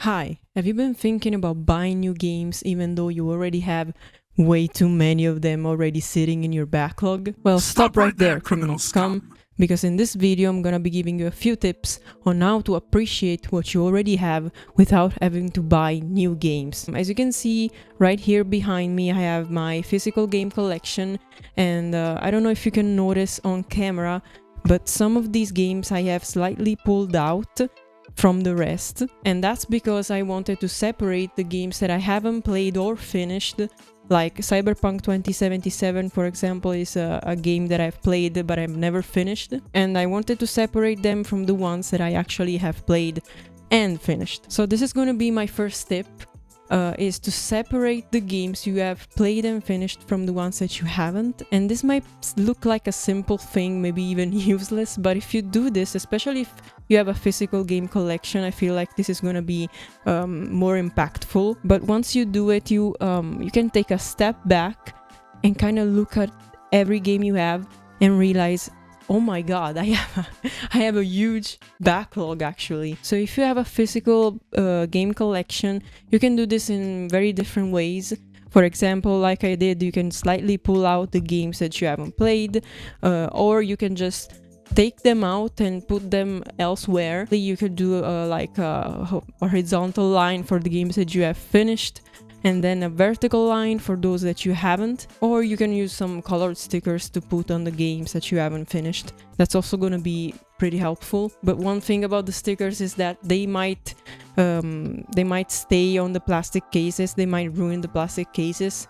Hi, have you been thinking about buying new games even though you already have way too many of them already sitting in your backlog? Well, stop right there, criminal scum, because in this video I'm gonna be giving you a few tips on how to appreciate what you already have without having to buy new games. As you can see right here behind me, I have my physical game collection, and I don't know if you can notice on camera, but some of these games I have slightly pulled out from the rest, and that's because I wanted to separate the games that I haven't played or finished. Like Cyberpunk 2077, for example, is a game that I've played but I've never finished, and I wanted to separate them from the ones that I actually have played and finished. So this is going to be my first tip, is to separate the games you have played and finished from the ones that you haven't. And this might look like a simple thing, maybe even useless, but if you do this, especially if you have a physical game collection, I feel like this is going to be more impactful. But once you do it, you can take a step back and kind of look at every game you have and realize, oh my god, I have a huge backlog actually. So if you have a physical game collection, you can do this in very different ways. For example, like I did, you can slightly pull out the games that you haven't played, or you can just take them out and put them elsewhere. You could do like a horizontal line for the games that you have finished, and then a vertical line for those that you haven't, or you can use some colored stickers to put on the games that you haven't finished. That's also going to be pretty helpful. But one thing about the stickers is that they might stay on the plastic cases, they might ruin the plastic cases,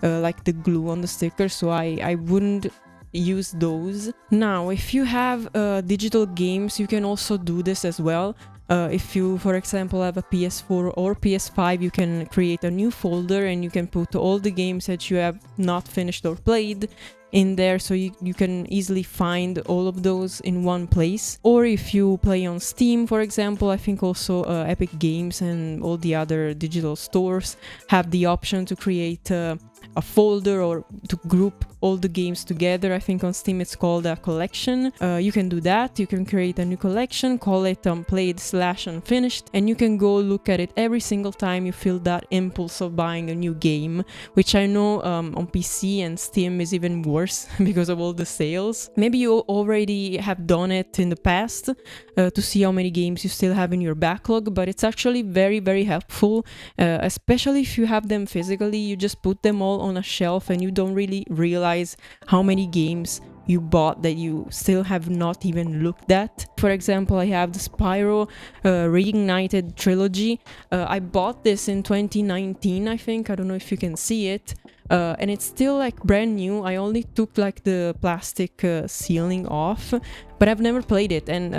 like the glue on the stickers, so I wouldn't use those. Now, if you have digital games, you can also do this as well. If you, for example, have a PS4 or PS5, you can create a new folder and you can put all the games that you have not finished or played in there, so you can easily find all of those in one place. Or if you play on Steam, for example, I think also Epic Games and all the other digital stores have the option to create a folder or to group all the games together. I think on Steam it's called a collection. You can do that. You can create a new collection, call it unplayed/unfinished, and you can go look at it every single time you feel that impulse of buying a new game, which I know on PC and Steam is even worse because of all the sales. Maybe you already have done it in the past to see how many games you still have in your backlog, but it's actually very helpful, especially if you have them physically. You just put them all on a shelf and you don't really realize how many games you bought that you still have not even looked at. For example, I have the Spyro Reignited trilogy. I bought this in 2019, I think. I don't know if you can see it. And it's still like brand new. I only took like the plastic sealing off, but I've never played it. And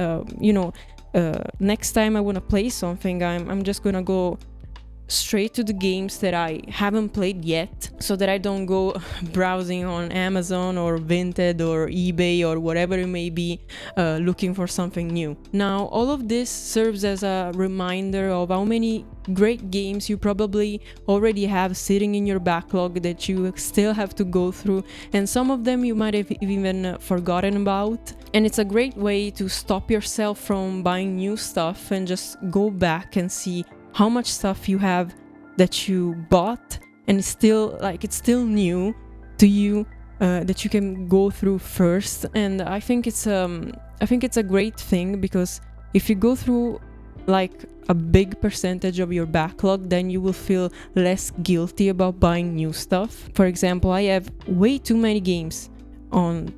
next time I want to play something, I'm just gonna go straight to the games that I haven't played yet, so that I don't go browsing on Amazon or Vinted or eBay or whatever it may be, looking for something new. Now, all of this serves as a reminder of how many great games you probably already have sitting in your backlog that you still have to go through, and some of them you might have even forgotten about. And it's a great way to stop yourself from buying new stuff and just go back and see how much stuff you have that you bought and it's still new to you, that you can go through first. And I think it's a great thing, because if you go through like a big percentage of your backlog, then you will feel less guilty about buying new stuff. For example, I have way too many games on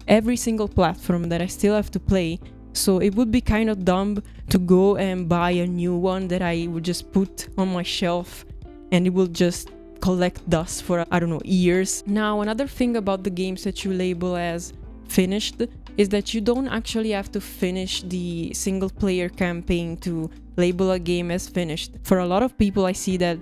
every single platform that I still have to play. So it would be kind of dumb to go and buy a new one that I would just put on my shelf and it will just collect dust for, I don't know, years. Now, another thing about the games that you label as finished is that you don't actually have to finish the single player campaign to label a game as finished. For a lot of people, I see that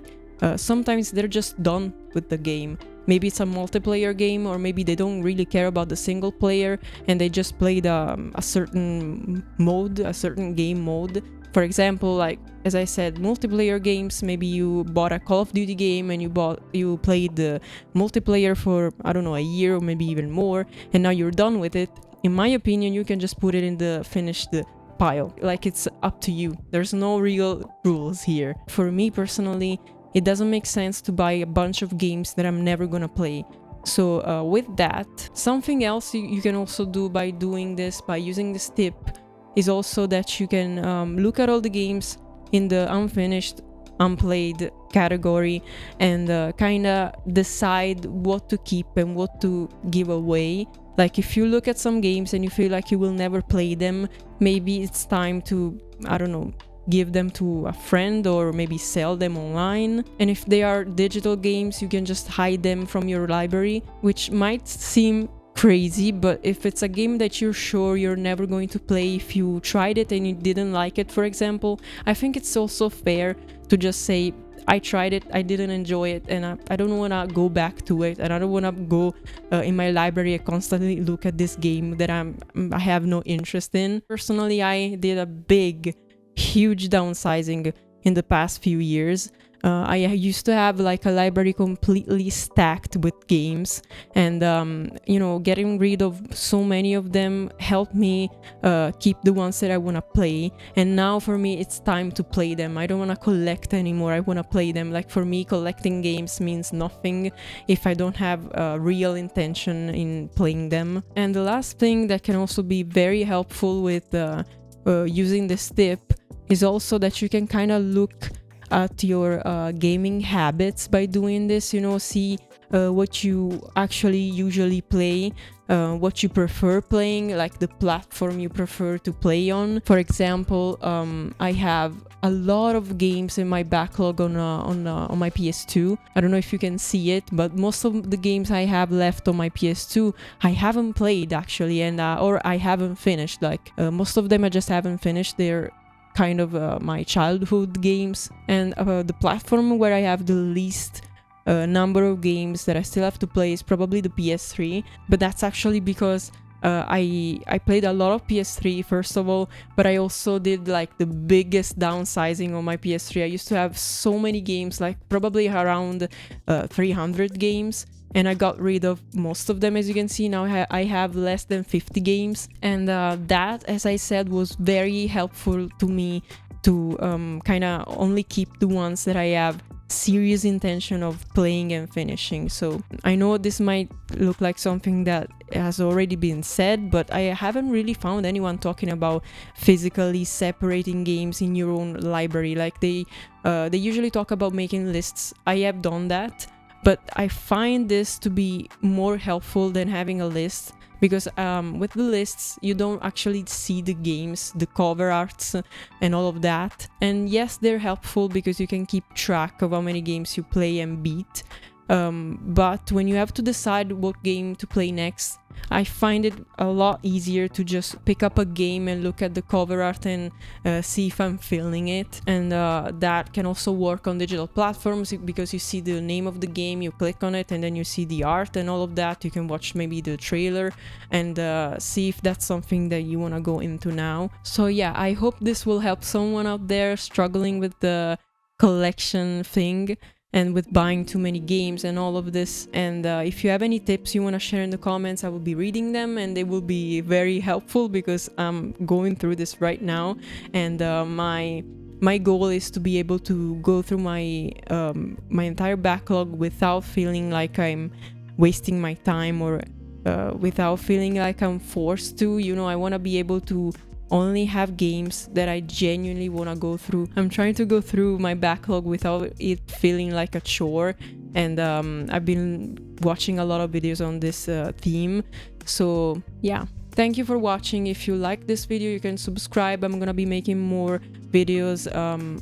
sometimes they're just done with the game. Maybe it's a multiplayer game, or maybe they don't really care about the single player and they just played a certain mode, a certain game mode. For example, like as I said, multiplayer games, maybe you bought a Call of Duty game and you played the multiplayer for, I don't know, a year or maybe even more, and now you're done with it. In my opinion, you can just put it in the finished pile. Like, it's up to you. There's no real rules here. For me personally, it doesn't make sense to buy a bunch of games that I'm never gonna play. So with that, something else you can also do by doing this, by using this tip, is also that you can look at all the games in the unfinished, unplayed category and kind of decide what to keep and what to give away. Like, if you look at some games and you feel like you will never play them, maybe it's time to, I don't know, give them to a friend or maybe sell them online. And if they are digital games, you can just hide them from your library, which might seem crazy, but if it's a game that you're sure you're never going to play, if you tried it and you didn't like it, for example, I think it's also fair to just say, I tried it, I didn't enjoy it, and I don't want to go back to it, and I don't want to go in my library and constantly look at this game that I have no interest in. Personally, I did a huge downsizing in the past few years. I used to have like a library completely stacked with games, and you know, getting rid of so many of them helped me keep the ones that I want to play. And now for me, it's time to play them. I don't want to collect anymore, I want to play them. Like, for me, collecting games means nothing if I don't have a real intention in playing them. And the last thing that can also be very helpful with using this tip is also that you can kind of look at your gaming habits by doing this. You know, see what you actually usually play, what you prefer playing, like the platform you prefer to play on. For example, I have a lot of games in my backlog on my PS2. I don't know if you can see it, but most of the games I have left on my PS2 I haven't played actually, and or I haven't finished. Like, most of them I just haven't finished. They're kind of my childhood games. And the platform where I have the least number of games that I still have to play is probably the PS3, but that's actually because I played a lot of PS3 first of all, but I also did like the biggest downsizing on my PS3. I used to have so many games, like probably around 300 games, and I got rid of most of them. As you can see now, I have less than 50 games, and that, as I said, was very helpful to me to kind of only keep the ones that I have serious intention of playing and finishing. So I know this might look like something that has already been said, but I haven't really found anyone talking about physically separating games in your own library. Like, they usually talk about making lists. I have done that, but I find this to be more helpful than having a list, because with the lists you don't actually see the games, the cover arts and all of that. And yes, they're helpful because you can keep track of how many games you play and beat, but when you have to decide what game to play next, I find it a lot easier to just pick up a game and look at the cover art and see if I'm feeling it. And that can also work on digital platforms, because you see the name of the game, you click on it, and then you see the art and all of that. You can watch maybe the trailer and see if that's something that you want to go into now. So yeah, I hope this will help someone out there struggling with the collection thing and with buying too many games and all of this. And if you have any tips you want to share in the comments, I will be reading them, and they will be very helpful because I'm going through this right now. And my goal is to be able to go through my entire backlog without feeling like I'm wasting my time, or without feeling like I'm forced to. You know, I want to be able to only have games that I genuinely want to go through. I'm trying to go through my backlog without it feeling like a chore, and I've been watching a lot of videos on this theme. So yeah, thank you for watching. If you like this video, you can subscribe. I'm gonna be making more videos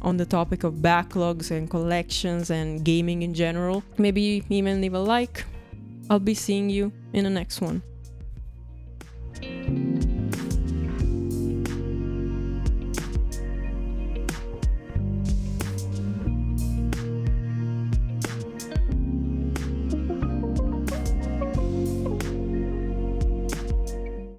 on the topic of backlogs and collections and gaming in general. Maybe even leave a like. I'll be seeing you in the next one.